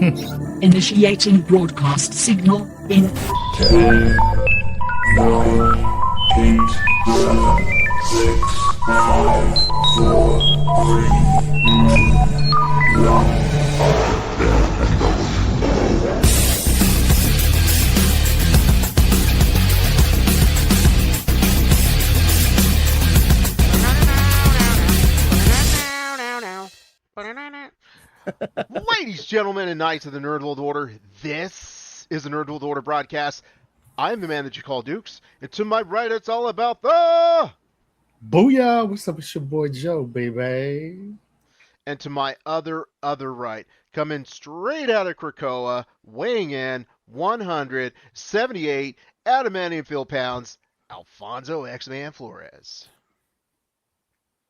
Initiating broadcast signal in 10, 9, 8, 7, 6, 5, 4, 3, 2, 1. Ladies, gentlemen, and knights of the Nerd World Order, this is the Nerd World Order broadcast. I'm the man that you call Dukes, and to my right, it's all about the... Booyah! What's up? It's your boy Joe, baby. And to my other right, coming straight out of Krakoa, weighing in 178 adamantium field-pounds, Alfonso X-Man Flores.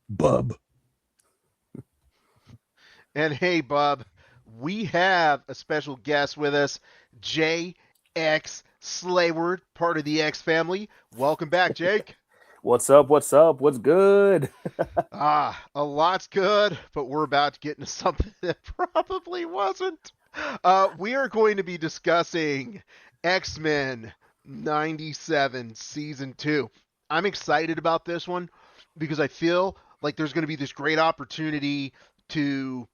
Bub. And hey, Bub, we have a special guest with us, J.X. Slayward, part of the X family. Welcome back, Jake. What's up? What's up? What's good? A lot's good, but we're about to get into something that probably wasn't. We are going to be discussing X-Men 97 Season 2. I'm excited about this one because I feel like there's going to be this great opportunity to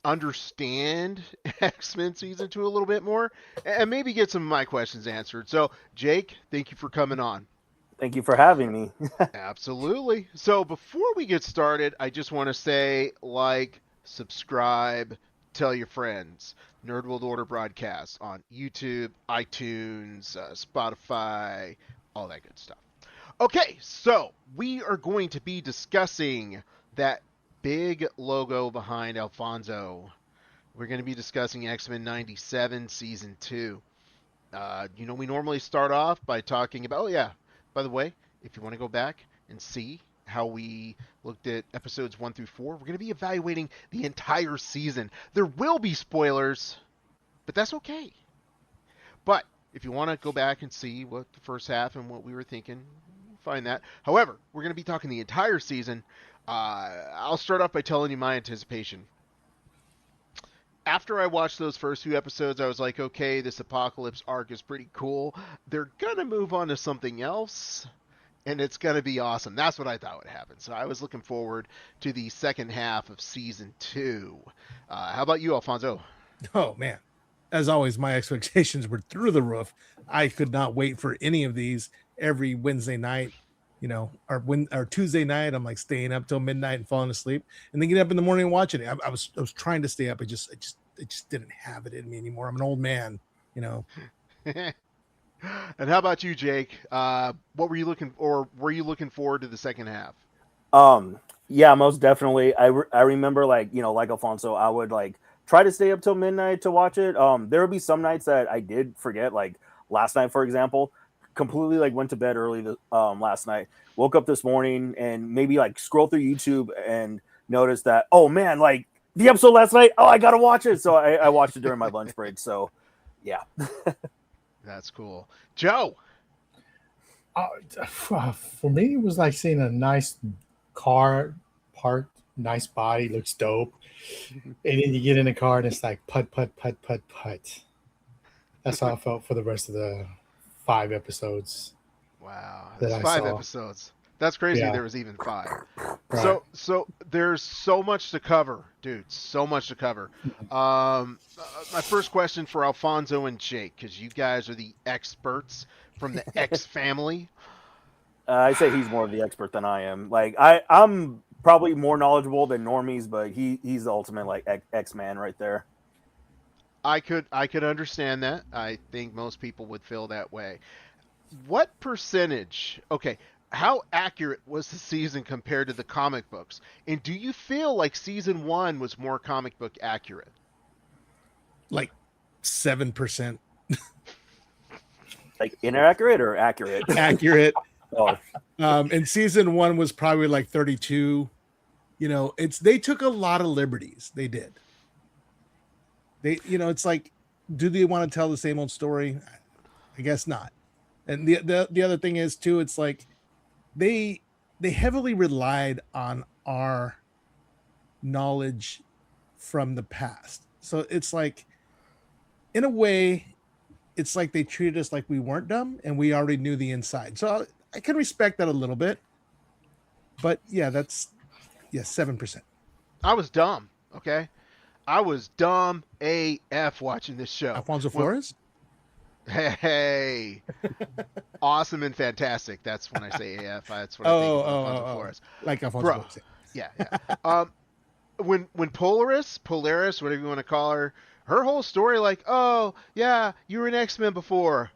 understand X-Men Season 2 a little bit more and maybe get some of my questions answered. So, Jake, thank you for coming on. Thank you for having me. Absolutely. So before we get started, I just want to say, like, subscribe, tell your friends. Nerd World Order broadcasts on YouTube, iTunes, Spotify, all that good stuff. Okay, so we are going to be discussing that big logo behind Alfonso. We're going to be discussing X-Men 97 Season 2. We normally start off by talking about, by the way, if you want to go back and see how we looked at episodes 1 through 4, we're going to be evaluating the entire season. There will be spoilers, but that's okay. But if you want to go back and see what the first half and what we were thinking, find that. However, we're going to be talking the entire season. I'll start off by telling you my anticipation. After I watched those first few episodes, I was like, okay, this Apocalypse arc is pretty cool. They're going to move on to something else, and it's going to be awesome. That's what I thought would happen. So I was looking forward to the second half of Season 2. How about you, Alfonso? Oh, man. As always, my expectations were through the roof. I could not wait for any of these every Wednesday night. Or Tuesday night, I'm like staying up till midnight and falling asleep, and then get up in the morning and watching it. I was trying to stay up. I just didn't have it in me anymore. I'm an old man, And how about you, Jake? What were you looking, or were you looking forward to the second half? Yeah, most definitely. I remember like Alfonso, I would like try to stay up till midnight to watch it. There would be some nights that I did forget, like last night, for example. Completely like went to bed early last night, woke up this morning and maybe like scroll through YouTube and noticed that, oh man, like the episode last night, I gotta watch it. So I watched it during my lunch break. So yeah. That's cool. Joe? For me, it was like seeing a nice car parked, nice body, looks dope. And then you get in the car and it's like put. That's how I felt for the rest of the 5 episodes. Wow, that that's I 5 saw. episodes. That's crazy. Yeah. There was even 5. Right. So there's so much to cover, dude. So much to cover. My first question for Alfonso and Jake, because you guys are the experts from the X family. I say he's more of the expert than I am. Like I'm probably more knowledgeable than normies, but he's the ultimate like X-Man right there. I could understand that. I think most people would feel that way. What percentage? Okay, how accurate was the season compared to the comic books? And do you feel like season 1 was more comic book accurate? like 7% Like inaccurate or accurate? accurate. Oh, And season 1 was probably like 32. They took a lot of liberties. They did. It's like, do they want to tell the same old story? I guess not. And the other thing is too, it's like they heavily relied on our knowledge from the past. So it's like in a way, it's like they treated us like we weren't dumb and we already knew the inside. So I can respect that a little bit. But yeah, 7%. I was dumb. Okay, I was dumb AF watching this show. Alfonso When- Flores? Hey, awesome and fantastic. That's when I say AF. That's what I think of Alfonso Flores. Like Alfonso Bro. Flores. Yeah, yeah. When Polaris, whatever you want to call her, her whole story, like, oh yeah, you were an X-Men before.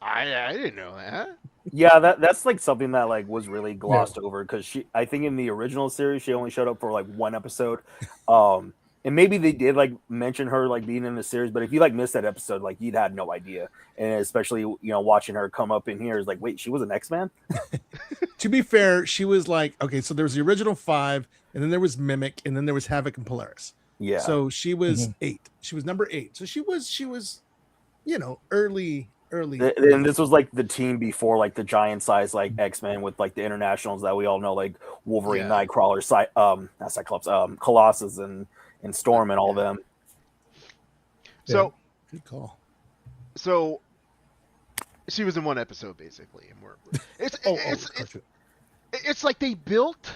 I didn't know that. Yeah, that's like something that like was really glossed over because I think in the original series she only showed up for like one episode, and maybe they did like mention her like being in the series, but if you like missed that episode, like you'd had no idea, and especially watching her come up in here is like, wait, she was an X-Man? To be fair, she was like, okay, so there was the original 5, and then there was Mimic, and then there was Havoc and Polaris. Yeah. So she was 8. She was number 8. So she was, early. And this was like the team before like the giant size like X-Men with like the internationals that we all know, like Wolverine, Yeah. Nightcrawler, not Cyclops, Colossus and Storm and all them. So Good call. so she was in one episode basically, and it's like they built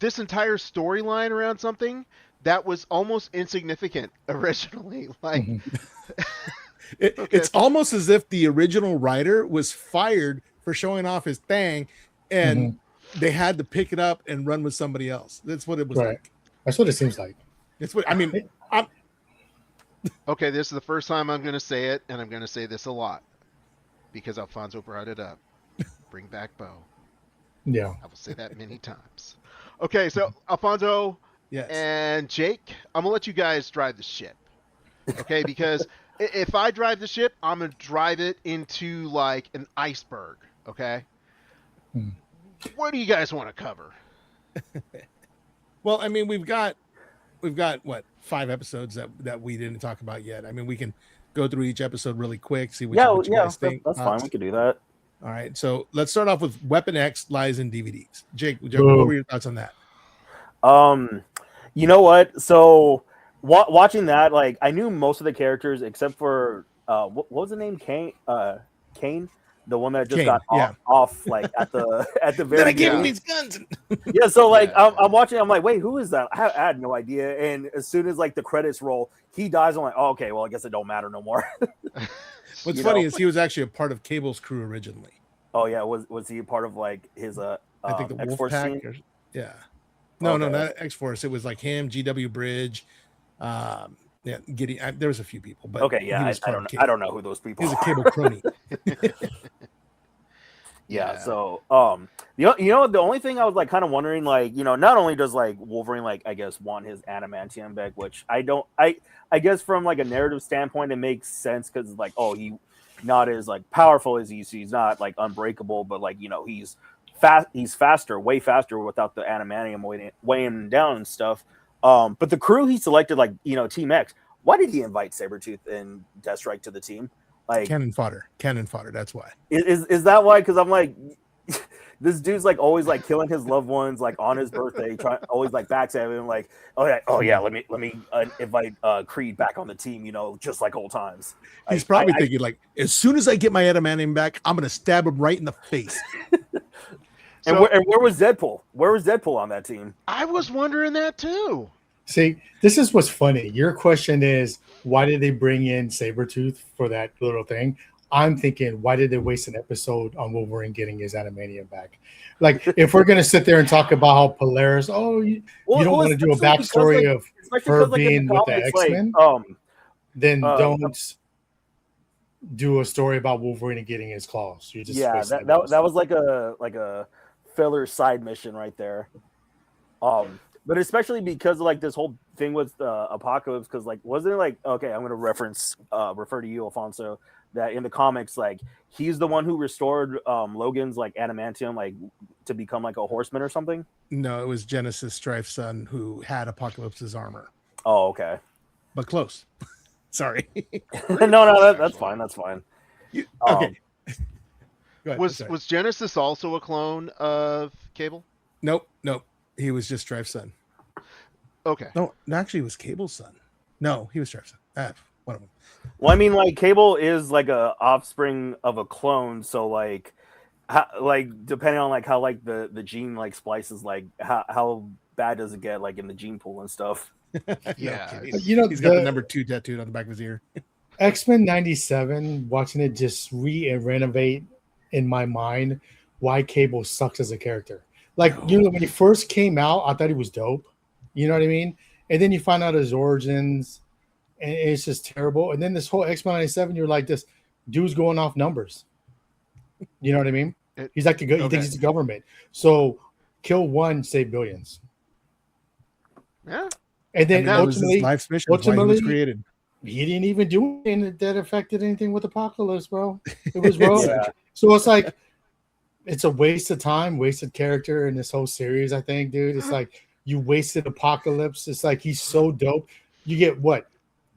this entire storyline around something that was almost insignificant originally. Like, It's almost as if the original writer was fired for showing off his thing, and they had to pick it up and run with somebody else. That's what it was Right. like. That's what it seems like. That's what I mean. okay, this is the first time I'm going to say it, and I'm going to say this a lot because Alfonso brought it up. Bring back Bo. Yeah. I will say that many times. Okay, so Alfonso Yes. and Jake, I'm gonna let you guys drive the ship. Okay, because if I drive the ship, I'm gonna drive it into like an iceberg. Okay. What do you guys want to cover? Well, I mean, we've got what 5 episodes that we didn't talk about yet. I mean, we can go through each episode really quick, see what you guys think. That's fine. We could do that. All right, so let's start off with Weapon X Lies in DVDs. Jake, what Boom. were your thoughts on that? You know what? So watching that, like I knew most of the characters except for what was the name? Kane, the one that just Kane, got yeah. off like at the Then very I gave him beginning. these guns. Yeah, so like Yeah. I'm watching, I'm like, wait, who is that? I had no idea. And as soon as like the credits roll, he dies. I'm like, oh, okay, well I guess it don't matter no more. What's You funny know? is he was actually a part of Cable's crew originally. Oh yeah, was he a part of like his I think the X-Force Wolfpack. team? Yeah. No, Okay. not X Force. It was like him, GW Bridge. Yeah, there was a few people, but Okay, he yeah, was I part don't of know. Cable. I don't know who those people He was a are. Cable crony. Yeah. Yeah. So, the only thing I was like kind of wondering, like, not only does like Wolverine, like, I guess want his adamantium back, which I guess from like a narrative standpoint, it makes sense because like, oh, he not as like powerful as he's not like unbreakable, but like, he's faster, way faster without the adamantium weighing him down and stuff. But the crew he selected, like, Team X, why did he invite Sabretooth and Deathstrike to the team? Like, Cannon fodder. That's why. is that why? Because I'm like, this dude's like always like killing his loved ones like on his birthday, always like backstabbing him. Like, oh yeah, let me invite Creed back on the team. Just like old times. He's probably thinking like, as soon as I get my adamantium back, I'm gonna stab him right in the face. And where was Deadpool? Where was Deadpool on that team? I was wondering that too. See, this is what's funny. Your question is, why did they bring in Sabretooth for that little thing? I'm thinking, why did they waste an episode on Wolverine getting his adamantium back? Like, if we're going to sit there and talk about how Polaris, you don't want to do a backstory of her being with the X-Men, then don't do a story about Wolverine getting his claws. You just that was like a filler side mission right there. But especially because of like this whole thing with Apocalypse, because like wasn't it like, okay, I'm gonna refer to you, Alfonso, that in the comics, like he's the one who restored Logan's like adamantium like to become like a horseman or something. No, it was Genesis Strife's son who had Apocalypse's armor, Oh, okay. but close. Sorry. No, that's fine. That's fine. Okay. Go ahead. Was Sorry. was Genesis also a clone of Cable? Nope. He was just Strife's son. Okay. No, actually, it was Cable's son. No, he was Sheriff's son. One of them. Well, I mean, like Cable is like a offspring of a clone, so like, like depending on like how like the gene like splices, like how bad does it get like in the gene pool and stuff. Yeah. kidding. You know, He's got the number 2 tattooed on the back of his ear. X-Men 97, watching it just renovate in my mind why Cable sucks as a character. Like, you know, when he first came out, I thought he was dope. You know what I mean? And then you find out his origins, and it's just terrible. And then this whole X-Men 97, you're like, this dude's going off numbers. You know what I mean? He's like, he thinks it's the government. So kill one, save billions. Yeah. And then that was his ultimately, life's mission. Why he was created. he didn't even do anything that affected anything with Apocalypse, bro. It was wrong. Yeah. So it's like, it's a waste of time, wasted character in this whole series, I think, dude. It's like you wasted Apocalypse. It's like he's so dope. You get what?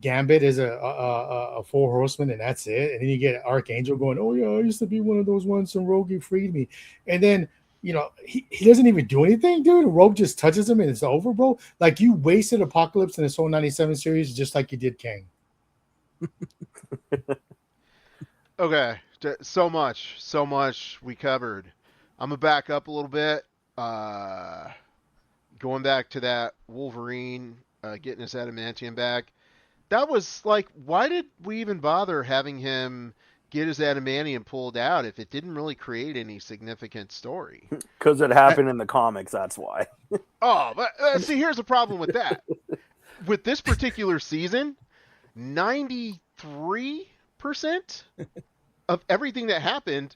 Gambit is a four horseman, and that's it. And then you get Archangel going, oh, yeah, I used to be one of those ones, and Rogue freed me. And then, you know, he doesn't even do anything, dude. Rogue just touches him, and it's over, bro. Like, you wasted Apocalypse in this whole 97 series just like you did Kang. Okay, so much we covered. I'm gonna back up a little bit. Going back to that Wolverine getting his adamantium back. That was like, why did we even bother having him get his adamantium pulled out if it didn't really create any significant story? Because it happened in the comics, that's why. Oh, but see, here's the problem with that. With this particular season, 93% of everything that happened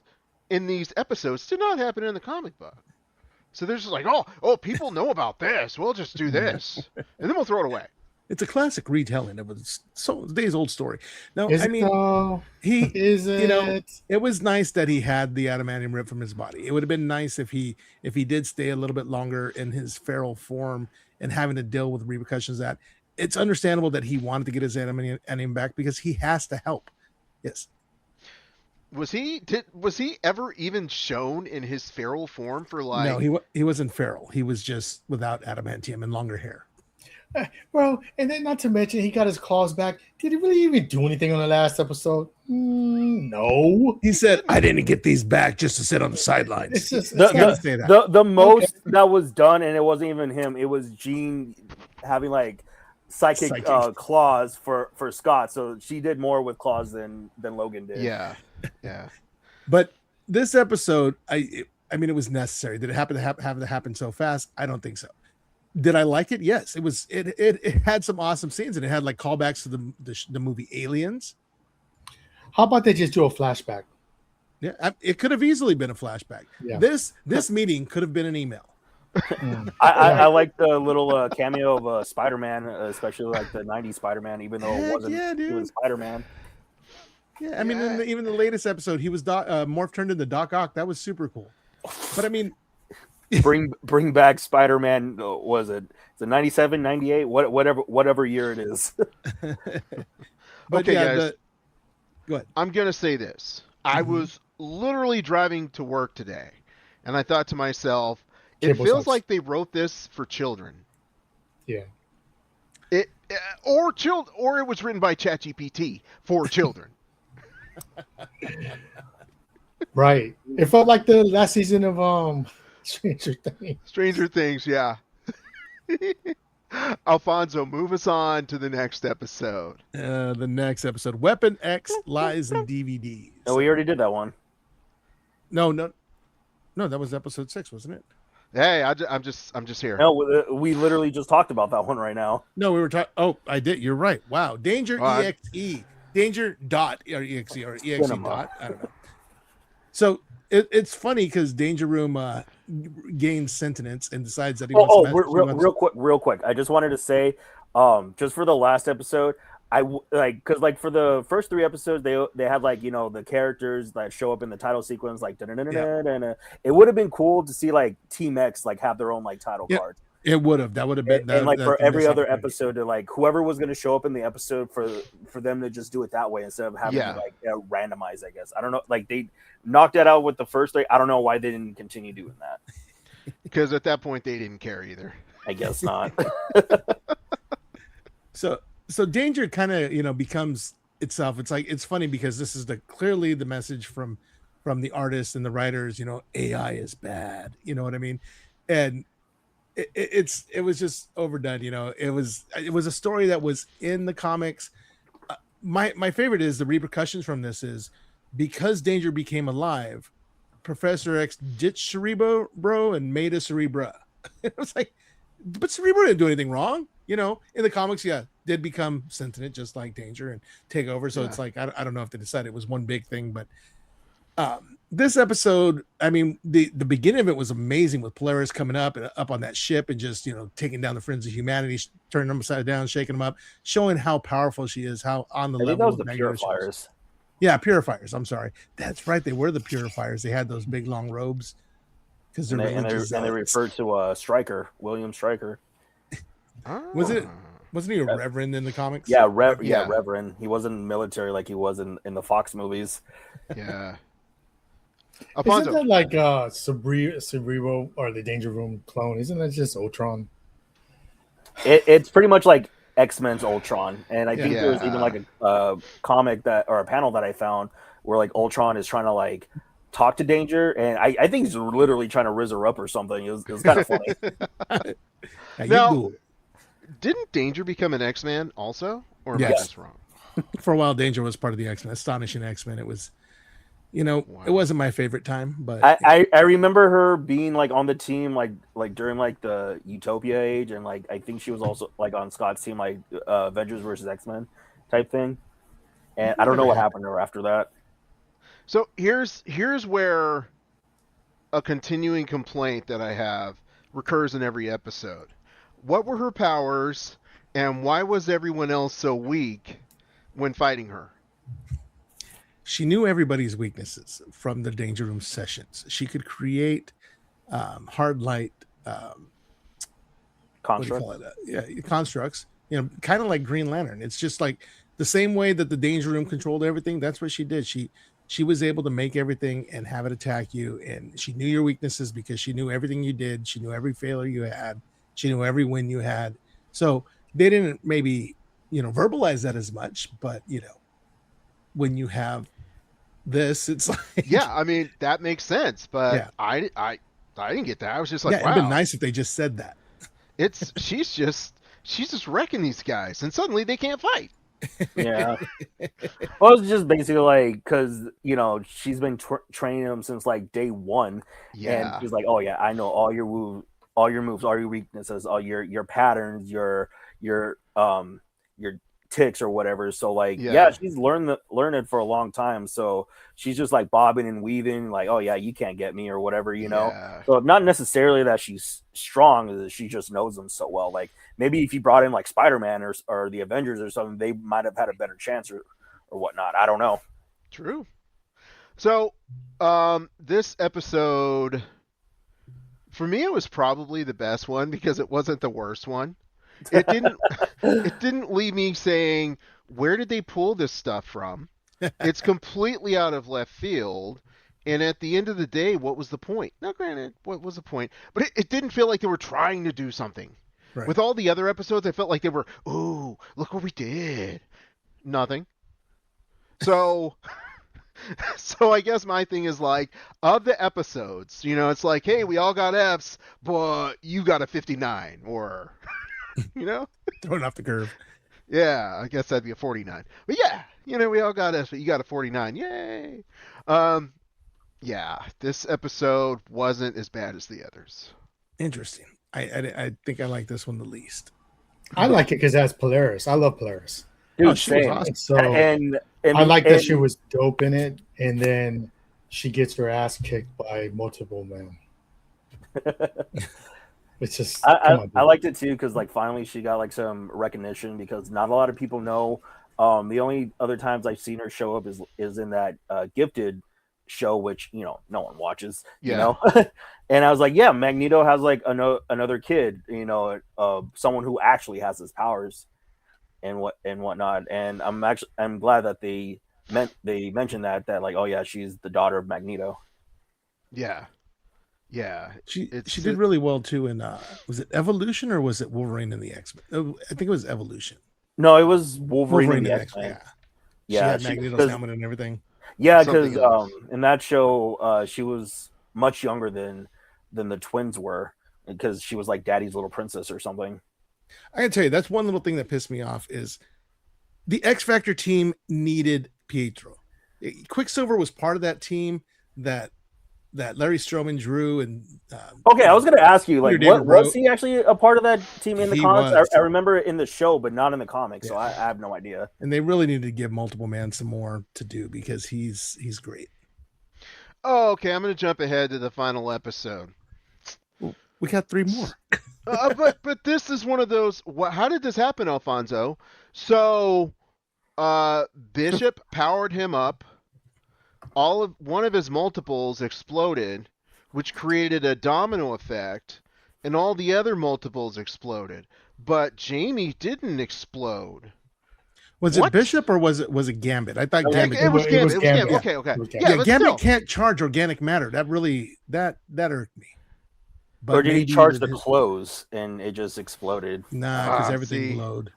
in these episodes did not happen in the comic book. So they're just like, oh, people know about this. We'll just do this, and then we'll throw it away. It's a classic retelling of a days old story. No, Is I mean, it was nice that he had the adamantium ripped from his body. It would have been nice if he did stay a little bit longer in his feral form and having to deal with repercussions of that. It's understandable that he wanted to get his adamantium back because he has to help. Yes. Was he ever even shown in his feral form for like? No, he wasn't feral. He was just without adamantium and longer hair. Bro, and then not to mention he got his claws back. Did he really even do anything on the last episode? No. He said, "I didn't get these back just to sit on the sidelines." It's just The most that was done, and it wasn't even him. It was Jean having like psychic. Claws for Scott. So she did more with claws than Logan did. Yeah. But this episode, I mean, it was necessary. Did it have to happen so fast? I don't think so. Did I like it? Yes, it was. It had some awesome scenes, and it had like callbacks to the movie Aliens. How about they just do a flashback? Yeah, it could have easily been a flashback. Yeah. This meeting could have been an email. I like the little cameo of Spider-Man, especially like the '90s Spider-Man, even though it wasn't even Spider-Man. Yeah, I mean, even the latest episode, he was Morph turned into Doc Ock. That was super cool. But I mean, bring back Spider-Man. Was it? It's a 97, 98, whatever year it is. But okay, yeah, guys. Go ahead. I'm gonna say this. I was literally driving to work today, and I thought to myself, it feels like they wrote this for children. Yeah. Or it was written by ChatGPT for children. Right. It felt like the last season of Stranger Things. Stranger Things, yeah. Alfonso, move us on to the next episode. The next episode, Weapon X Lies in DVDs. Oh, we already did that one. No, that was episode 6, wasn't it? Hey, I'm just here. No, we literally just talked about that one right now. No, we were talking. Oh, I did. You're right. Wow. Danger EXE. Danger dot or EXE or EXE dot. I don't know. So it's funny because Danger Room gains sentience and decides that he wants to real quick. I just wanted to say, just for the last episode, because for the first 3 episodes they had like, you know, the characters that show up in the title sequence like it would have been cool to see like Team X like have their own like title card. It would have. That would have been. And like for every other episode, to like whoever was going to show up in the episode for them to just do it that way instead of having to like randomize. I guess I don't know. Like they knocked that out with the first 3. I don't know why they didn't continue doing that. Because at that point they didn't care either. I guess not. So Danger kind of, becomes itself. It's like, it's funny because this is clearly the message from the artists and the writers. AI is bad. You know what I mean? And it was just overdone. It was a story that was in the comics. My favorite is the repercussions from this is because Danger became alive. Professor X ditched Cerebro and made a Cerebra. It was like, but Cerebro didn't do anything wrong. In the comics, did become sentient just like Danger and take over. So it's like, I don't know if they decided it was one big thing, but this episode, I mean, the beginning of it was amazing with Polaris coming up on that ship and just, taking down the Friends of Humanity, turning them upside down, shaking them up, showing how powerful she is, how on the I think level that was of the Magneto she was. Purifiers. Yeah, Purifiers. I'm sorry. That's right. They were the Purifiers. They had those big long robes because And they're they, and, religious they, and they zealots. referred to Stryker, William Stryker. Wasn't he a reverend in the comics? Yeah, Yeah. Reverend. He wasn't military like he was in the Fox movies. Yeah. Isn't Alfonso. that like Cerebro or the Danger Room clone? Isn't that just Ultron? It's pretty much like X-Men's Ultron, and I think there's Yeah. even like a comic or a panel that I found where like Ultron is trying to like talk to Danger, and I think he's literally trying to rizz her up or something. It was kind of funny. Yeah, Now- you do it. Didn't Danger become an X-Man also? Or am I Yes. just wrong? For a while, Danger was part of the X-Men, Astonishing X-Men. It was, Wow. it wasn't my favorite time, but I remember her being like on the team like during like the Utopia age, and like I think she was also like on Scott's team, like Avengers versus X-Men type thing. And I don't know what happened to her after that. So here's where a continuing complaint that I have recurs in every episode. What were her powers, and why was everyone else so weak when fighting her? she knew everybody's weaknesses from the Danger Room sessions. She could create hard light, what do you Construct. call it? Constructs. Kind of like Green Lantern. It's just like the same way that the Danger Room controlled everything. That's what she did. She was able to make everything and have it attack you, and she knew your weaknesses because she knew everything you did. She knew every failure you had. She knew every win you had. So they didn't maybe verbalize that as much, but when you have this, it's like Yeah, I mean that makes sense, but Yeah. I didn't get that. I was just like, it'd wow, been nice if they just said that. she's just wrecking these guys, and suddenly they can't fight. Yeah. Well, it's just basically like because she's been training them since like day one, Yeah, and she's like, oh yeah, I know all your moves, all your weaknesses, all your patterns, your ticks or whatever. So like, Yeah. she's learned it for a long time. So she's just like bobbing and weaving, like, oh yeah, you can't get me or whatever, Yeah. So not necessarily that she's strong, she just knows them so well. Like maybe if you brought in like Spider-Man or the Avengers or something, they might have had a better chance or whatnot. I don't know. True. So, this episode, for me, it was probably the best one because it wasn't the worst one. It didn't leave me saying, where did they pull this stuff from? It's completely out of left field. And at the end of the day, what was the point? Now, granted, what was the point? But it didn't feel like they were trying to do something. Right. With all the other episodes, I felt like they were, ooh, look what we did. Nothing. So, so I guess my thing is like, of the episodes, it's like, hey, we all got Fs, but you got a 59, or, Throwing off the curve. yeah, I guess that'd be a 49. But yeah, we all got Fs, but you got a 49. Yay. Yeah, this episode wasn't as bad as the others. Interesting. I think I like this one the least. I like it because that's Polaris. I love Polaris. Dude, Oh, she was same. awesome. So And I like that and- she was dope in it, and then she gets her ass kicked by multiple men. It's just come I on, dude. liked it too because like finally she got like some recognition because not a lot of people know. The only other times I've seen her show up is in that Gifted show, which no one watches. Yeah. And I was like, yeah, Magneto has like another kid, someone who actually has his powers and whatnot. And I'm glad that they mentioned that like, oh yeah, she's the daughter of Magneto. Yeah. Yeah. She It's- did really well too in was it Evolution or was it Wolverine and the X-Men? I think it was Evolution. No, it was Wolverine, and the and X-Men. Yeah. She Yeah, had Magneto's 'cause- helmet and everything. yeah, Something because else. in that show, she was much younger than the twins were, because she was like Daddy's little princess or something. I can tell you, that's one little thing that pissed me off is the X Factor team needed Pietro. Quicksilver was part of that team that Larry Stroman drew, and Okay, I was going to ask you, like, Peter David was wrote- he actually a part of that team in the He comics? was. I remember it in the show, but not in the comics, so Yeah. I have no idea. and they really needed to give Multiple Man some more to do because he's great. Oh, okay. I'm gonna jump ahead to the final episode. We got 3 more. But this is one of those. How did this happen, Alfonso? So, Bishop powered him up. One of his multiples exploded, which created a domino effect, and all the other multiples exploded. But Jamie didn't explode. Was What? it Bishop or was it Gambit? I thought It, Gambit. it was It Gambit. was It was Gambit. Gambit. Okay. It was Yeah, Gambit. but Gambit still. can't charge organic matter. That really that irked me. But Or did he maybe charge with the his- clothes and it just exploded? Nah, because Ah, everything see. glowed.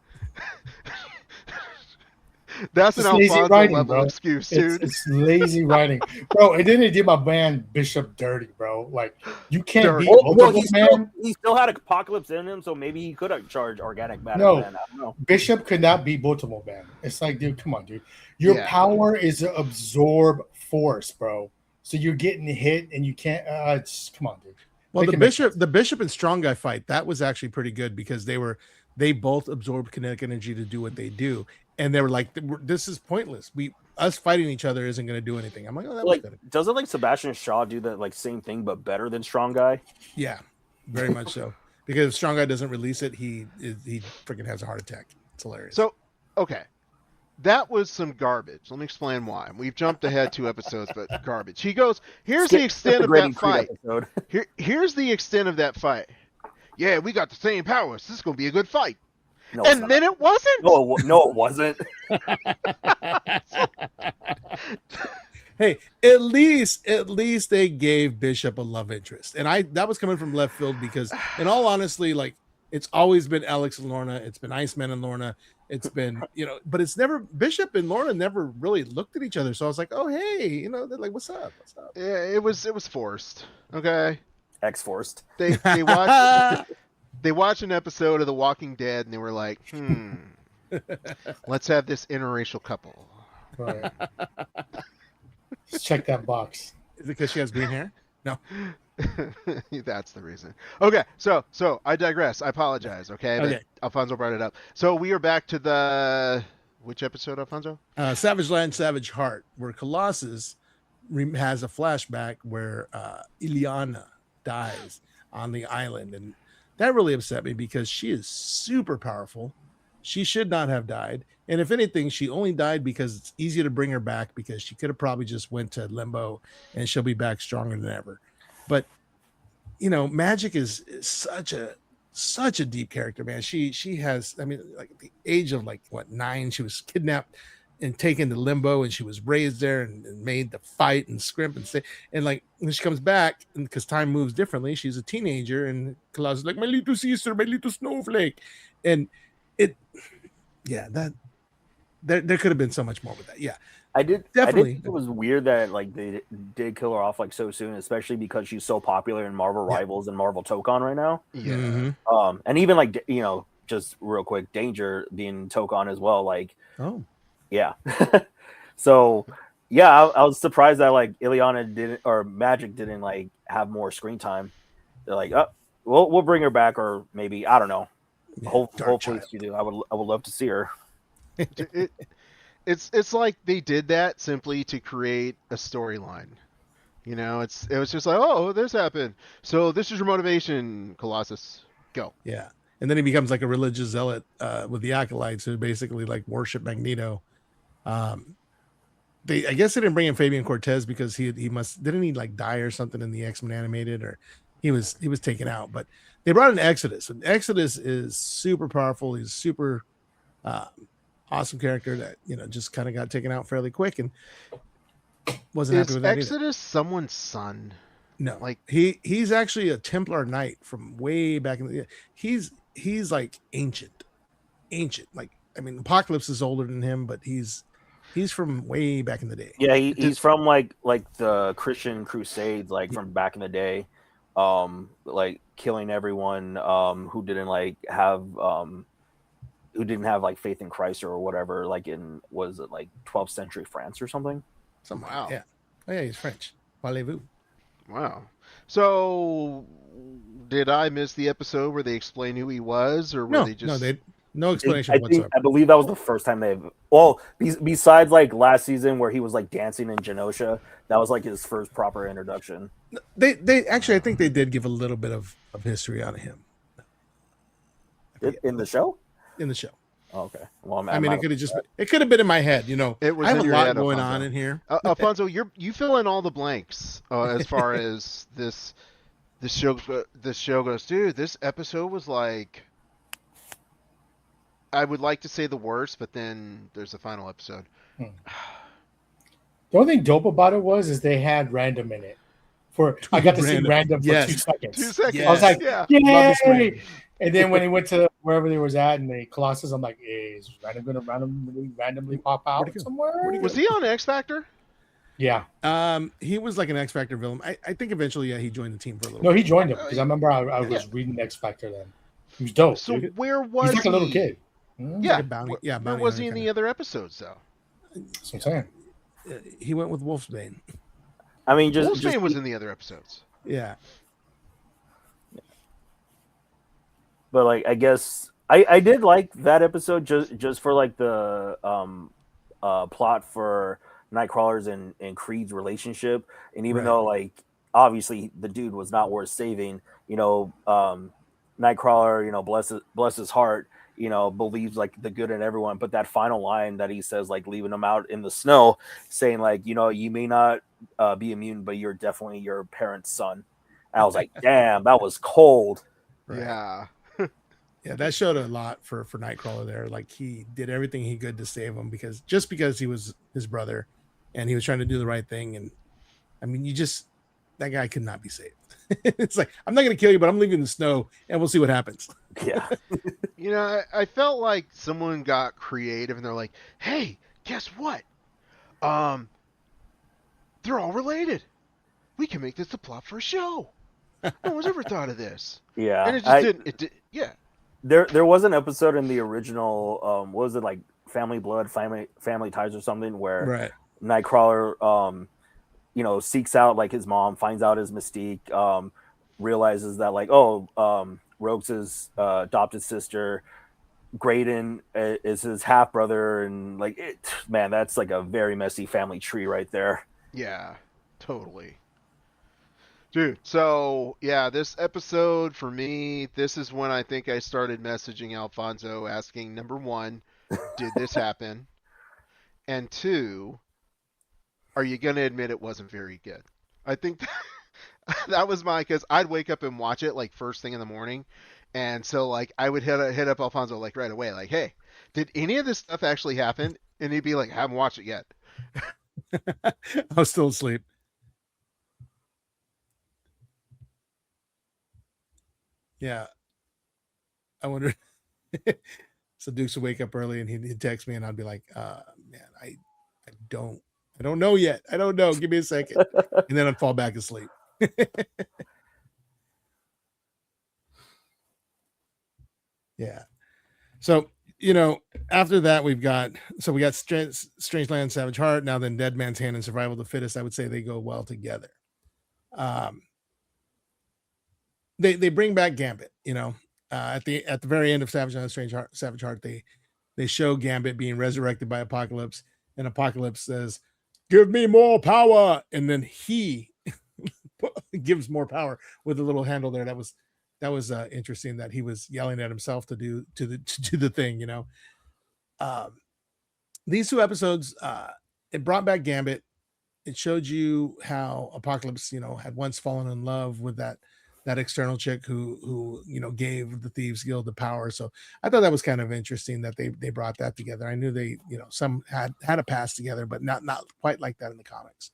That's It's an lazy Alfonso writing, level bro. excuse, dude. It's lazy writing, bro. And then it did my man Bishop dirty, bro. Like you can't Dirty. beat multiple man. He still had Apocalypse in him, so maybe he could have charged organic matter. No. Then. I don't know. Bishop could not beat multiple man. It's like, dude, come on, dude. Your Yeah. power is to absorb force, bro. So you're getting hit and you can't. Come on, dude. Well, Make the it make Bishop and Strong Guy fight, that was actually pretty good because they both absorbed kinetic energy to do what they do, and they were like, "This is pointless. Us fighting each other isn't going to do anything." I'm like, "Oh, that was Like, good." doesn't like Sebastian Shaw do that like same thing but better than Strong Guy? Yeah, very much so. Because if Strong Guy doesn't release it, he freaking has a heart attack. It's hilarious. So, okay. That was some garbage. Let me explain why. We've jumped ahead 2 episodes, but garbage. He goes, here's the extent of that fight. Episode. Here's the extent of that fight. Yeah, we got the same powers. This is going to be a good fight. No, it's And not. then it wasn't. No, it wasn't. Hey, at least they gave Bishop a love interest, and that was coming from left field because, in all honesty, like it's always been Alex and Lorna, it's been Iceman and Lorna, it's been but it's never Bishop and Lorna never really looked at each other. So I was like, oh hey, they're like, what's up? Yeah, it was forced. Okay, X-Forced. they watched they watched an episode of The Walking Dead and they were like, let's have this interracial couple. Right. Let's check that box. Is it because she has green hair? No. That's the reason. Okay, so I digress. I apologize. Okay, Okay. but Alfonso brought it up. So we are back to the which episode, Alfonso? Savage Land, Savage Heart, where Colossus has a flashback where Ileana dies on the island, and that really upset me because she is super powerful. She should not have died, and if anything, she only died because it's easier to bring her back because she could have probably just went to limbo, and she'll be back stronger than ever. But Magic is such a deep character, man. She has, I mean, like at the age of 9, she was kidnapped and taken to limbo, and she was raised there and made to fight and scrimp and stay. And when she comes back, and because time moves differently, she's a teenager, and Colossus is like, my little sister, my little snowflake, and there could have been so much more with that. Yeah, I did Definitely. think it was weird that they did kill her off so soon, especially because she's so popular in Marvel Rivals and Marvel Tokon right now. Yeah. Mhm. And even just real quick, Danger being Tokon as well. Oh, Yeah. So yeah, I was surprised that Ileana didn't, or Magic didn't have more screen time. They're like, oh, we'll bring her back, or maybe I don't know. yeah, Hopefully Dark Child. she do. I would love to see her. It's like they did that simply to create a storyline. It was just like, oh, this happened. So this is your motivation, Colossus. Go. Yeah. And then he becomes like a religious zealot with the acolytes who basically worship Magneto. I guess they didn't bring in Fabian Cortez because he didn't he die or something in the X-Men animated, or he was taken out. But they brought in Exodus, and Exodus is super powerful. He's super awesome character that just kind of got taken out fairly quick and wasn't happy Is with that either. Exodus someone's son? No, Like- he's actually a Templar Knight from way back in the. He's like ancient. I mean, Apocalypse is older than him, but he's from way back in the day. Yeah, he's from like the Christian Crusades, like from back in the day, like killing everyone who didn't have like faith in Christ or whatever, like in was it like 12th century France or something? Something. Wow. Yeah. Oh yeah, he's French. Parlez-vous. Wow. So, did I miss the episode where they explain who he was, or were they just? No explanation whatsoever. I believe that was the first time they've. Well, besides like last season where he was like dancing in Genosha, that was like his first proper introduction. They actually, I think they did give a little bit of history on him In the show. in the show. Oh, okay. Well, I mean, it could have been in my head. You know, It was I have in a your lot head, going Alfonso. on in here. Alfonso, you fill in all the blanks as far as this show goes. Dude, this episode was like, I would like to say the worst, but then there's the final episode. The only thing dope about it is they had random in it. I got to see random for Yes. 2 seconds. 2 seconds. I was like, yeah. Love this yay! random. And then when he went to wherever they was at in the Colossus, I'm like, is random going to randomly pop out Where'd he go? somewhere? Was he on X Factor? Yeah. He was like an X Factor villain. I think eventually, yeah, he joined the team for a little No, bit. he joined him because I remember I was reading X Factor then. He was dope. So dude. where was He's like he? a little kid. Yeah. Like a bounty, Where bounty was hunter he in kinda. the other episodes though? That's what I'm saying. He went with Wolfsbane. I mean, just Wolfsbane was in the other episodes. Yeah. But like, I guess I did like that episode just for like the plot for Nightcrawler's and Creed's relationship, and even Right. though like obviously the dude was not worth saving, you know, Nightcrawler, you know, bless his heart, you know, believes like the good in everyone, but that final line that he says, like leaving him out in the snow, saying like, you know, you may not be immune, but you're definitely your parents' son. And I was like, damn, that was cold. Right. Yeah. Yeah, that showed a lot for Nightcrawler there. Like he did everything he could to save him because he was his brother and he was trying to do the right thing. And I mean, that guy could not be saved. It's like, I'm not going to kill you, but I'm leaving the snow and we'll see what happens. Yeah. You know, I felt like someone got creative and they're like, hey, guess what? They're all related. We can make this the plot for a show. No one's ever thought of this. Yeah. And it just didn't. Yeah. There was an episode in the original, what was it, like Family Blood, Family Ties or something, where Right. Nightcrawler, you know, seeks out like his mom, finds out his Mystique, realizes that like, Rogue's his adopted sister, Graydon is his half brother, and like man, that's like a very messy family tree right there. Yeah, totally. Dude, so yeah, this episode for me, this is when I think I started messaging Alfonso asking, number one, did this happen? And two, are you going to admit it wasn't very good? I think that was because I'd wake up and watch it like first thing in the morning. And so like I would hit up Alfonso like right away, like, hey, did any of this stuff actually happen? And he'd be like, I haven't watched it yet. I was still asleep. Yeah. I wonder. So Dukes would wake up early and he'd text me and I'd be like, man, I don't know yet. I don't know. Give me a second. And then I'd fall back asleep. Yeah. So, you know, after that, we got Strangeland, Savage Heart. Now then Dead Man's Hand and Survival of the Fittest. I would say they go well together. They bring back Gambit, you know, at the very end of Savage Heart, they show Gambit being resurrected by Apocalypse, and Apocalypse says, "Give me more power," and then he gives more power with a little handle there. That was interesting that he was yelling at himself to do the thing, you know. These two episodes, it brought back Gambit. It showed you how Apocalypse, you know, had once fallen in love with that external chick who you know gave the Thieves Guild the power. So I thought that was kind of interesting that they brought that together. I knew they, you know, some had a past together, but not quite like that in the comics.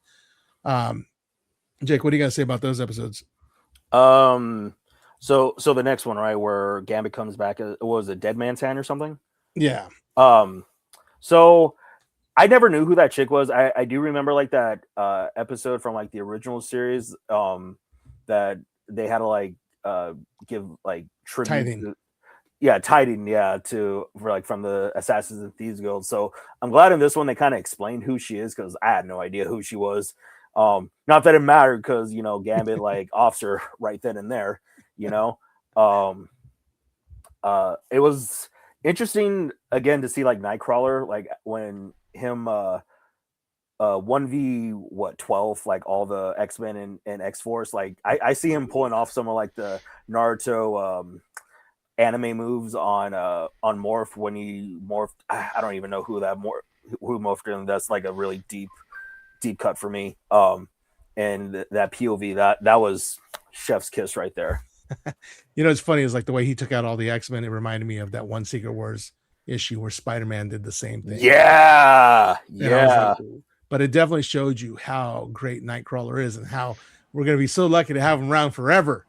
Jake, what do you got to say about those episodes? So the next one, right, where Gambit comes back, what was it, Dead Man's Hand or something? Yeah. So I never knew who that chick was. I do remember like that episode from like the original series that they had to like give like tribute Tithing. to, tithing, to for like from the Assassins and Thieves Guild. So I'm glad in this one they kind of explained who she is because I had no idea who she was. Not that it mattered because Gambit like officer right then and there, it was interesting again to see like Nightcrawler like when him 1v12 like all the X-Men and X-Force, like I see him pulling off some of like the Naruto anime moves on Morph when he morphed. I don't even know who morphed him. That's like a really deep cut for me. And that POV that was chef's kiss right there. It's funny is like the way he took out all the X-Men. It reminded me of that one Secret Wars issue where Spider-Man did the same thing. Yeah. But it definitely showed you how great Nightcrawler is and how we're going to be so lucky to have him around forever.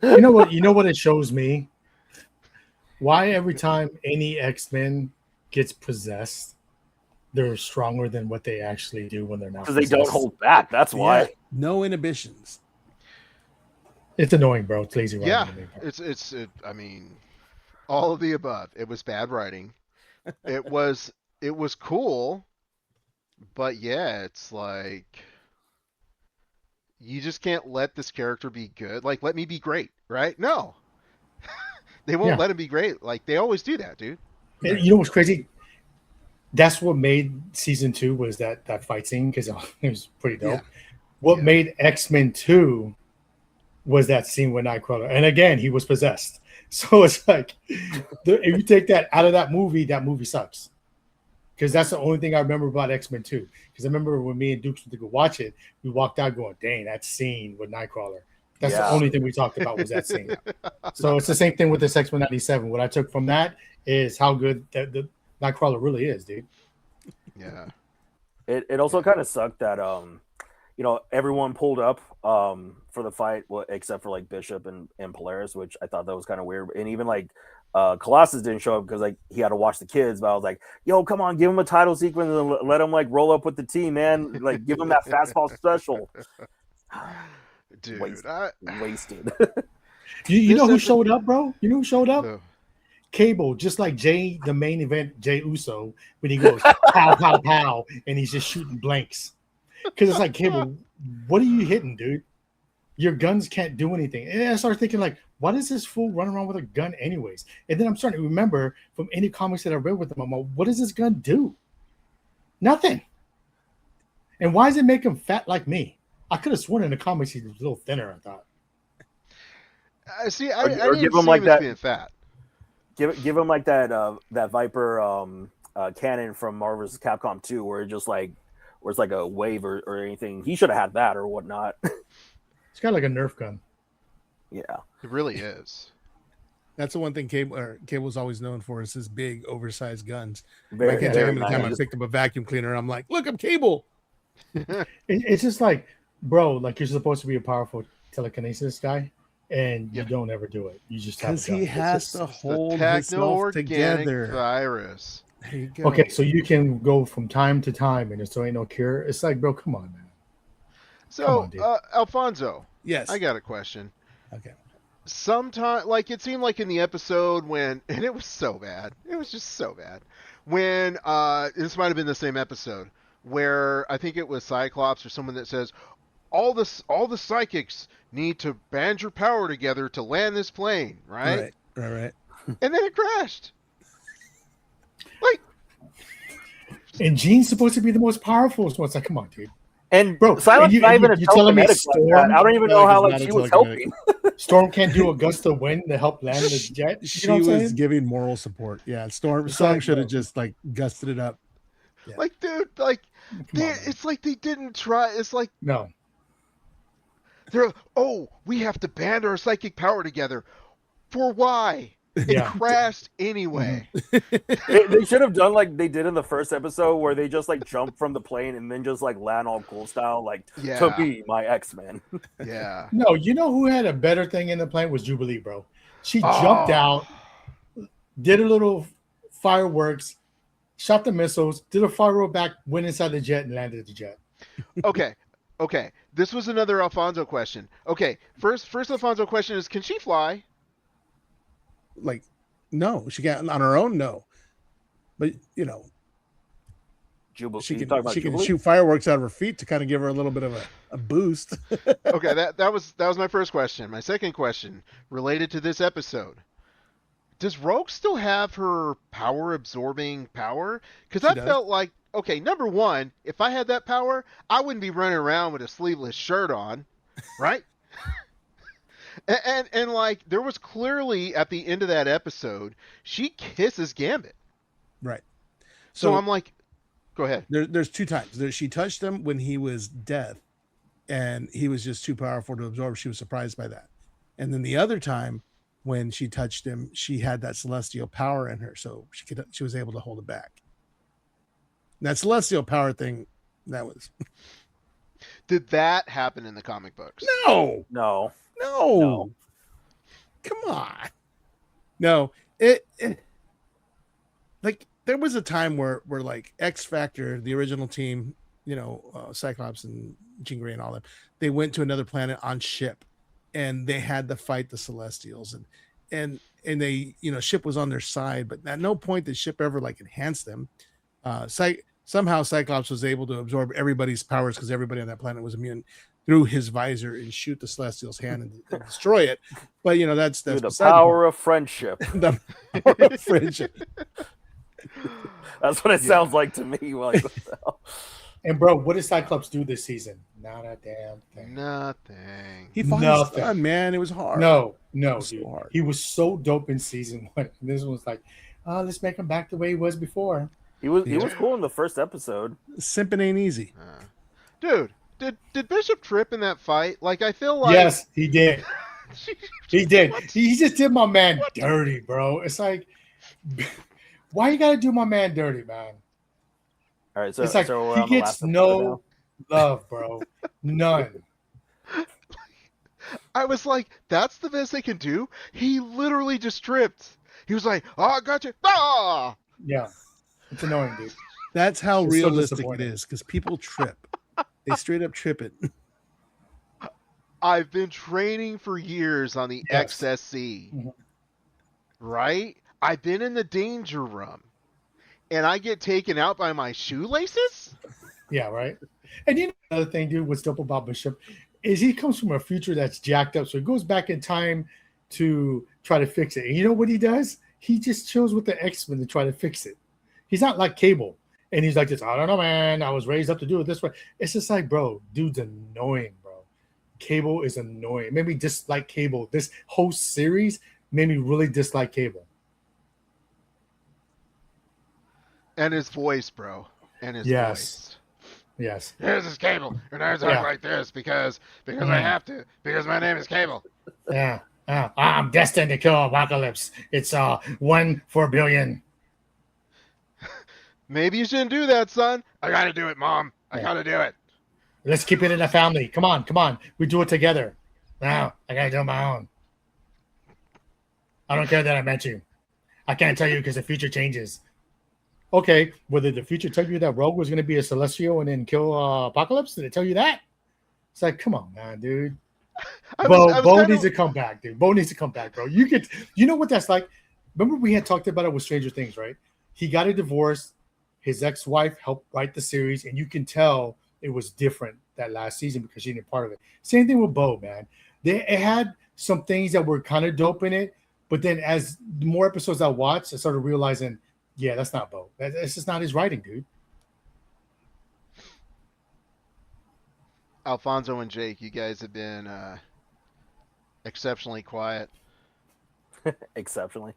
You know what it shows me? Why every time any X-Men gets possessed, they're stronger than what they actually do when they're not. Because they don't hold back. That's why. Yeah, no inhibitions. It's annoying, bro. It's lazy writing. Yeah, I mean, all of the above. It was bad writing. It was cool, but yeah, it's like you just can't let this character be good. Like, let me be great, right? No, they won't let him be great. Like they always do that, dude. And you know what's crazy? That's what made season 2 was that fight scene because it was pretty dope. Yeah. What made X-Men 2 was that scene with Nightcrawler, and again he was possessed. So it's like if you take that out of that movie sucks. Because that's the only thing I remember about X-Men 2. Because I remember when me and Dukes went to go watch it, we walked out going, "Dang, that scene with Nightcrawler." That's the only thing we talked about was that scene. So it's the same thing with this X-Men 97. What I took from that is how good the Nightcrawler really is, dude. Yeah. It also kind of sucked that everyone pulled up for the fight, except for like Bishop and Polaris, which I thought that was kind of weird. And even like Colossus didn't show up because like he had to watch the kids. But I was like, "Yo, come on, give him a title sequence and let him like roll up with the team, man. Like give him that fastball special." Dude, wasted. You know who showed up, bro? You know who showed up? No. Cable, just like Jay, the main event, Jay Uso, when he goes pow, pow, pow, and he's just shooting blanks. Because it's like, Cable, what are you hitting, dude? Your guns can't do anything. And I started thinking, like, why does this fool run around with a gun anyways? And then I'm starting to remember from any comics that I read with him, I'm like, what does this gun do? Nothing. And why does it make him fat like me? I could have sworn in the comics he was a little thinner, I thought. See, I Or didn't give him see like him as that- being fat. Give him like that Viper cannon from Marvel vs. Capcom 2, where it's like a wave or anything. He should have had that or whatnot. It's got like a Nerf gun. Yeah. It really is. That's the one thing Cable's always known for is his big, oversized guns. Very, I can't tell you how many times I picked up a vacuum cleaner. I'm like, look, I'm Cable. It's just like, bro, like you're supposed to be a powerful telekinesis guy, and you don't ever do it. You just have Because he has to hold The himself techno-organic together. virus. There you go. Okay, so you can go from time to time, and there still ain't no cure. It's like, bro, come on, man. Come So, on, dude. Alfonso, Yes. I got a question. Okay. Sometime, like it seemed like in the episode when, and it was so bad. It was just so bad. When this might have been the same episode where I think it was Cyclops or someone that says, all the psychics need to band your power together to land this plane, right? Right. And then it crashed. Like, And Jean's supposed to be the most powerful. So it's like, come on, dude. And Bro, Silence and not even a you're telling me telekinetic like Storm? that. I don't even No, know how he's like not she a was telekinetic. helping. Storm can't do a gust of wind to help land the jet. You She know what I'm was saying? giving moral support. Yeah, Storm like, should have bro. just like gusted it up. Yeah. like, dude, like, Come on, man. it's like they didn't try. It's like No. they're, we have to band our psychic power together. For why? It Yeah. crashed anyway. They should have done like they did in the first episode, where they just like jump from the plane and then just like land all cool style, like Yeah. to be my X-Men. Yeah. No, you know who had a better thing in the plane was Jubilee, bro. She jumped out, did a little fireworks, shot the missiles, did a firework back, went inside the jet, and landed the jet. Okay. Okay. This was another Alfonso question. Okay. First Alfonso question is, can she fly? Like, no, she got on her own. No, but you know, Jubilee. she You can talking about she can Jubilee? shoot fireworks out of her feet to kind of give her a little bit of a boost. Okay, that was my first question. My second question related to this episode. Does Rogue still have her power absorbing power? Because She I does. felt like, okay, number one, if I had that power, I wouldn't be running around with a sleeveless shirt on, right? and like there was clearly at the end of that episode, she kisses Gambit. Right. So I'm like, go ahead. There's two times. She touched him when he was dead, and he was just too powerful to absorb. She was surprised by that. And then the other time when she touched him, she had that celestial power in her, so she was able to hold it back. And that celestial power thing, that was Did that happen in the comic books? no. No. Come on. No, it like there was a time where like X Factor, the original team, you know, Cyclops and Jean Grey and all them, they went to another planet on ship, and they had to fight the Celestials, and they, you know, ship was on their side, but at no point did ship ever like enhance them. Somehow Cyclops was able to absorb everybody's powers because everybody on that planet was immune through his visor and shoot the Celestial's hand and destroy it. But you know, that's Through the beside the power of friendship. point. The power of friendship. That's what it sounds like to me. Like, what the hell? And bro, what did Cyclops do this season? Not a damn thing. Nothing. He fought his Nothing. son, man. It was hard. No, was so dude. hard. He was so dope in season 1. And this one was like, oh, let's make him back the way he was before. He was cool in the first episode. Simping ain't easy. Dude, did Bishop trip in that fight? Like, I feel like Yes, he did. He did. He just did my man dirty, bro. It's like, why you gotta do my man dirty, man? All right, so It's like so we're he on the gets last episode no love, bro. None. I was like, that's the best they can do. He literally just tripped. He was like, "Oh, I got you!" Ah! Yeah, it's annoying, dude. That's how It's so realistic it disappointing. is, because people trip. They straight up trip it. I've been training for years on the Yes. XSC, Mhm. right? I've been in the danger room, and I get taken out by my shoelaces? Yeah, right. And you know another thing, dude, what's dope about Bishop is he comes from a future that's jacked up. So he goes back in time to try to fix it. And you know what he does? He just chills with the X-Men to try to fix it. He's not like Cable. And he's like this, I don't know, man. I was raised up to do it this way. It's just like, bro, dude's annoying, bro. Cable is annoying. It made me dislike Cable. This whole series made me really dislike Cable. And his voice, bro. And his Yes. voice. Yes. Here's his Cable, and I talk Yeah. like this because I Mm. have to, because my name is Cable. Yeah. I'm destined to kill Apocalypse. It's 1 for a billion. Maybe you shouldn't do that, son. I gotta do it, Mom. I Yeah. gotta do it. Let's keep it in the family. Come on. We do it together. Now I gotta do it on my own. I don't care that I met you. I can't tell you because the future changes. Okay, whether the future tell you that Rogue was gonna be a Celestial and then kill Apocalypse, did it tell you that? It's like, come on, man, dude. Bo kinda- needs to come back, dude. Bo needs to come back, bro. You know what that's like? Remember we had talked about it with Stranger Things, right? He got a divorce. His ex-wife helped write the series, and you can tell it was different that last season because she didn't part of it. Same thing with Bo, man. It had some things that were kind of dope in it, but then as the more episodes I watched, I started realizing, yeah, that's not Bo. That's just not his writing, dude. Alfonso and Jake, you guys have been exceptionally quiet. exceptionally.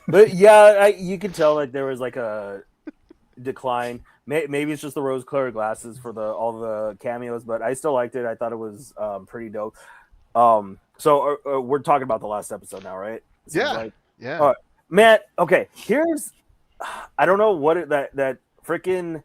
But yeah, you could tell like there was like a decline. Maybe it's just the rose-colored glasses for all the cameos, but I still liked it. I thought it was pretty dope. So we're talking about the last episode now, right? Seems Yeah. like. Yeah. All right. Matt, okay, I don't know what that freaking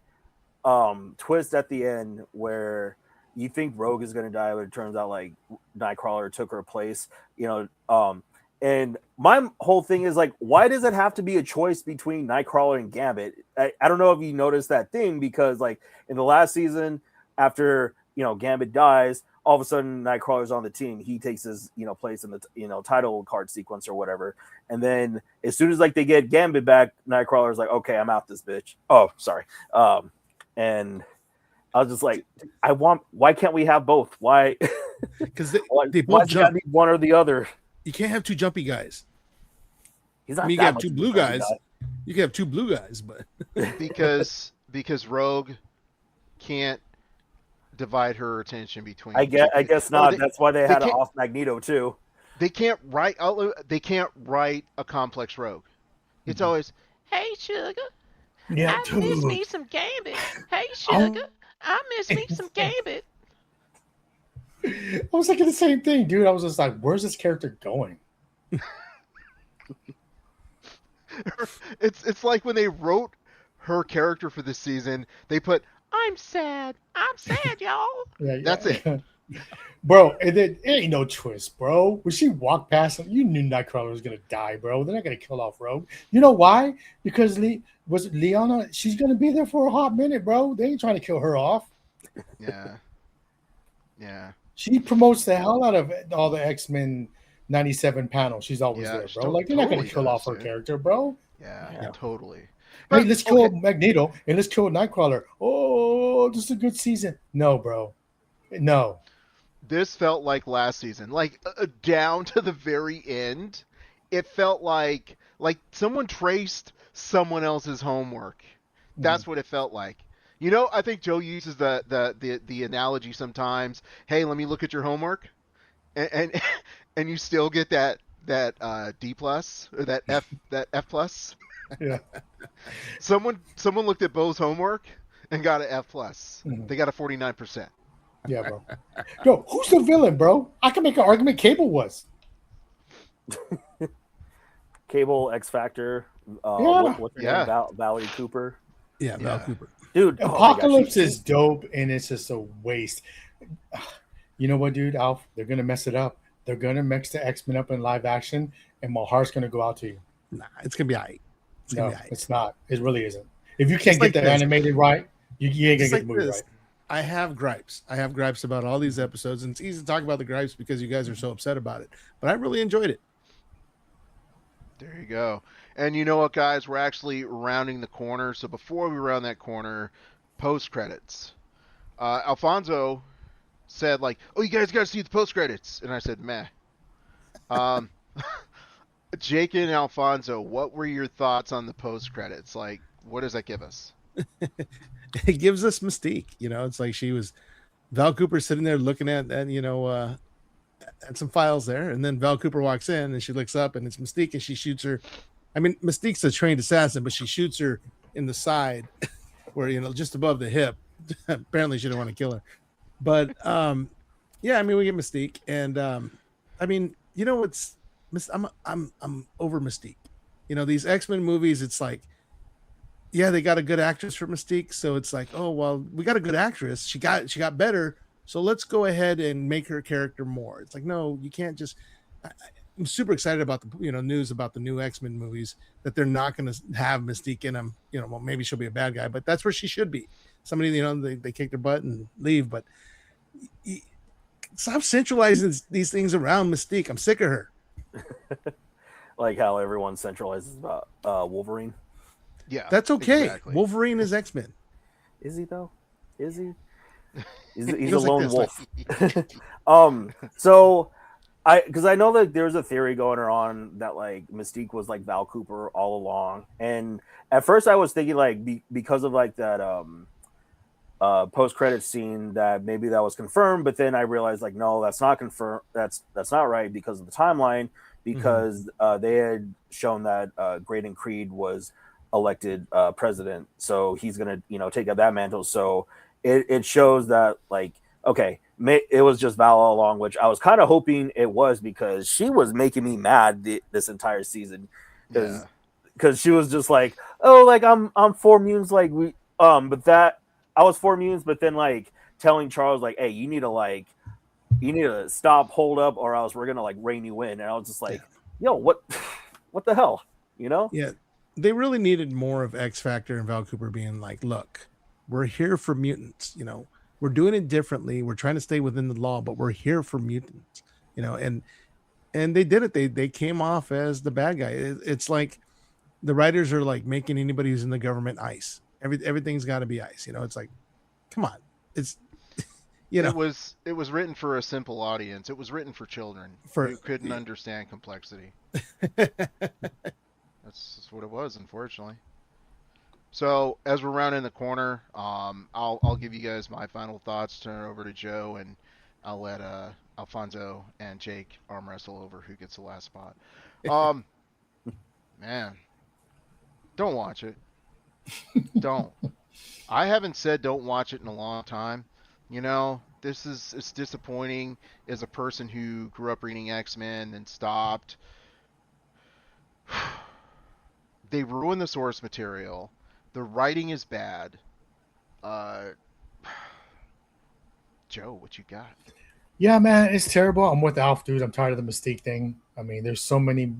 twist at the end where you think Rogue is gonna die, but it turns out like Nightcrawler took her place, you know. And my whole thing is like, why does it have to be a choice between Nightcrawler and Gambit? I don't know if you noticed that thing, because like in the last season, after Gambit dies, all of a sudden Nightcrawler's on the team. He takes his place in the title card sequence or whatever. And then as soon as like they get Gambit back, Nightcrawler's like, okay, I'm out this bitch. Oh, sorry. And I was just like, why can't we have both? Why? Because they both gotta jump. be one or the other. You can't have two jumpy guys. He's not I mean, you that can have much two of a blue jumpy guys. guy. You can have two blue guys, but because Rogue can't divide her attention between. I guess not. That's why they had can't- off Magneto too. They can't write. They can't write a complex Rogue. It's always, hey sugar, Yeah, I miss me some Gambit. Hey sugar, I miss me some Gambit. I was thinking the same thing, dude. I was just like, where's this character going? It's like when they wrote her character for this season, they put, I'm sad, y'all. Yeah, That's it. Bro, it ain't no twist, bro. When she walked past him, you knew Nightcrawler was gonna die, bro. They're not gonna kill off Rogue. You know why? Because Liana, she's gonna be there for a hot minute, bro. They ain't trying to kill her off. Yeah. She promotes the hell out of all the X-Men 97 panels. She's always Yeah, there, she bro. Like, they're not gonna totally kill off her does, character, bro. Yeah, totally. Hey, But, let's kill okay, Magneto and let's kill Nightcrawler. Oh, this is a good season. No, bro. No. this felt like last season, like down to the very end. It felt like someone traced someone else's homework. That's what it felt like. I think Joe uses the analogy sometimes. Hey, let me look at your homework, and and you still get that D plus or that F plus. Yeah. Someone looked at Bo's homework and got an F plus. Mhm. They got a 49%. Yeah, bro. Yo, who's the villain, bro? I can make an argument Cable was. Cable, X Factor, Yeah. what's her Yeah. name? Valerie Cooper. yeah, Val Yeah. Cooper. Dude, oh my gosh, Apocalypse she- is dope, and it's just a waste. You know what, dude, Alf? They're gonna mess it up. They're gonna mix the X-Men up in live action, and my heart's gonna go out to you. Nah, it's gonna be alright. It's No, gonna be alright. it's not. It really isn't. If you can't It's like get that this. animated right, you ain't gonna It's get like the movie this. right. I have gripes. I have gripes about all these episodes, and it's easy to talk about the gripes because you guys are so upset about it. But I really enjoyed it. There you go. And you know what, guys? We're actually rounding the corner. So before we round that corner, post credits. Alfonso said, like, "Oh, you guys got to see the post credits," and I said, "Meh." Jake and Alfonso, what were your thoughts on the post credits? Like, what does that give us? It gives us Mystique. It's like she was Val Cooper sitting there looking at at some files there, and then Val Cooper walks in and she looks up and it's Mystique, and she shoots her. I mean, Mystique's a trained assassin, but she shoots her in the side, where just above the hip. Apparently, she didn't want to kill her, but yeah, I mean, we get Mystique, and I mean, I'm over Mystique. These X-Men movies, it's like, yeah, they got a good actress for Mystique, so it's like, oh well, we got a good actress. She got better, so let's go ahead and make her character more. It's like, no, you can't just. I'm super excited about the news about the new X-Men movies, that they're not going to have Mystique in them. Well, maybe she'll be a bad guy, but that's where she should be. Somebody, they kick their butt and leave, but stop centralizing these things around Mystique. I'm sick of her. like how everyone centralizes about Wolverine. Yeah, That's okay. exactly. Wolverine is X-Men. Is he though? Is he? He's He a goes like lone this, wolf. So because I know that there's a theory going on that like Mystique was like Val Cooper all along, and at first I was thinking like because of like that post credit scene that maybe that was confirmed, but then I realized like no, that's not confirmed. That's not right because of the timeline, because they had shown that Graydon Creed was elected president, so he's gonna take up that mantle. So it shows that like okay, it was just Val all along, which I was kind of hoping it was, because she was making me mad this entire season, because she was just like, oh, like I'm 4 mutants, like we but that I was 4 mutants, but then like telling Charles like, hey, you need to stop, hold up, or else we're gonna like rein you in. And I was just like, yo, what what the hell, you know? Yeah, they really needed more of X Factor and Val Cooper being like, "Look, we're here for mutants. You know, we're doing it differently. We're trying to stay within the law, but we're here for mutants." You know, and they did it. They came off as the bad guy. It's like the writers are like making anybody who's in the government ice. Everything's got to be ice. You know, it's like, come on, it's you know It was written for a simple audience. It was written for children for who couldn't understand complexity. That's just what it was, unfortunately. So as we're rounding the corner, I'll give you guys my final thoughts. Turn it over to Joe, and I'll let Alfonso and Jake arm wrestle over who gets the last spot. Um, man, don't watch it. Don't. I haven't said don't watch it in a long time. You know, it's disappointing as a person who grew up reading X-Men and stopped. They ruin the source material. The writing is bad. Uh, Joe, what you got? Yeah, man, it's terrible. I'm with Alf, dude. I'm tired of the Mystique thing. I mean, there's so many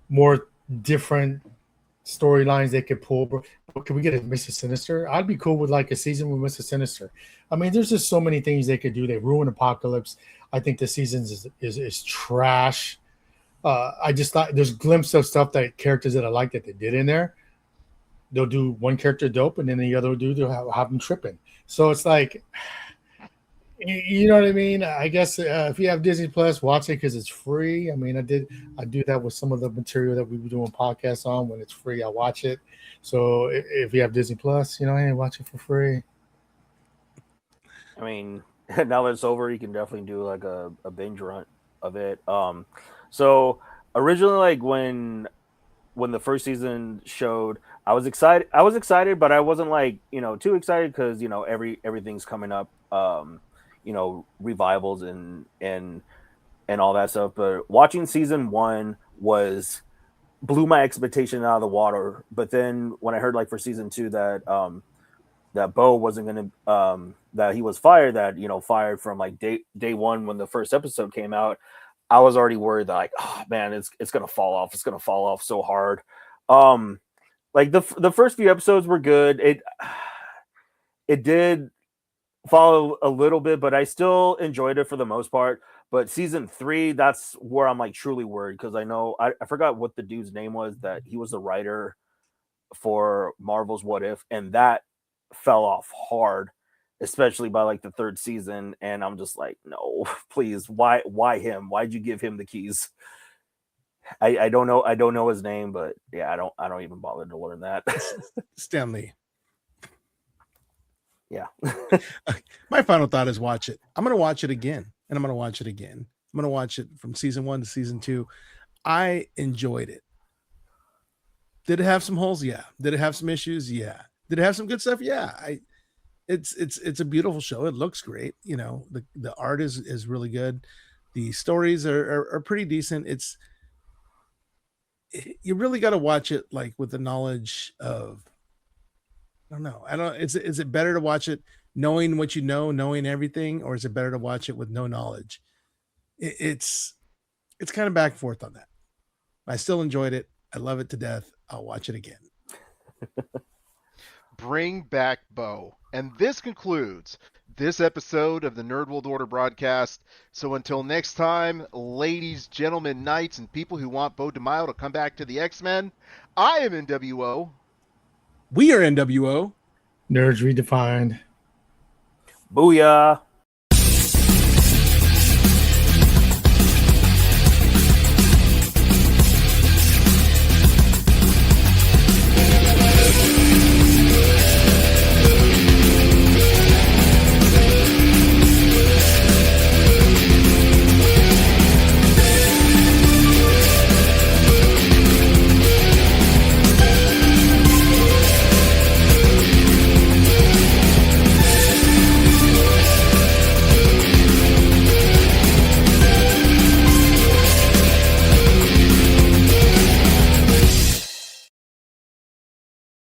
more different storylines they could pull. Could we get a Mr. Sinister? I'd be cool with like a season with Mr. Sinister. I mean, there's just so many things they could do. They ruin Apocalypse. I think the seasons is trash. I just thought there's glimpses of stuff that characters that I like that they did in there. They'll do one character dope, and then the other dude they'll have them tripping. So it's like, you know what I mean? I guess if you have Disney Plus, watch it because it's free. I mean, I do that with some of the material that we were doing podcasts on. When it's free, I watch it. So if you have Disney Plus, you know, hey, watch it for free. I mean, now that it's over, you can definitely do like a binge run of it. So originally, like when the first season showed, I was excited, but I wasn't like, you know, too excited because, you know, everything's coming up, you know, revivals and all that stuff. But watching season 1 blew my expectation out of the water. But then when I heard like for season 2 that that Bo wasn't gonna that he was fired, that, you know, fired from like day one when the first episode came out, I was already worried that like, oh man, it's gonna fall off. It's gonna fall off so hard. Like the first few episodes were good. It did follow a little bit, but I still enjoyed it for the most part. But season 3, that's where I'm like truly worried, because I know I forgot what the dude's name was, that he was the writer for Marvel's What If, and that fell off hard, especially by like the 3rd season. And I'm just like, no, please, why him? Why'd you give him the keys? I don't know his name, but yeah, I don't even bother to learn that. Stan Lee. Yeah. My final thought is watch it. I'm going to watch it again, and I'm going to watch it again. I'm going to watch it from season 1 to season 2. I enjoyed it. Did it have some holes? Yeah. Did it have some issues? Yeah. Did it have some good stuff? Yeah. It's a beautiful show. It looks great. You know, the art is really good. The stories are pretty decent. You really got to watch it like with the knowledge of, I don't know. Is it better to watch it knowing what you know, knowing everything, or is it better to watch it with no knowledge? It's kind of back and forth on that. I still enjoyed it. I love it to death. I'll watch it again. Bring back Bo. And this concludes this episode of the Nerd World Order broadcast. So until next time, ladies, gentlemen, knights, and people who want Bo DeMaio to come back to the X-Men, I am NWO. We are NWO. Nerds Redefined. Booyah.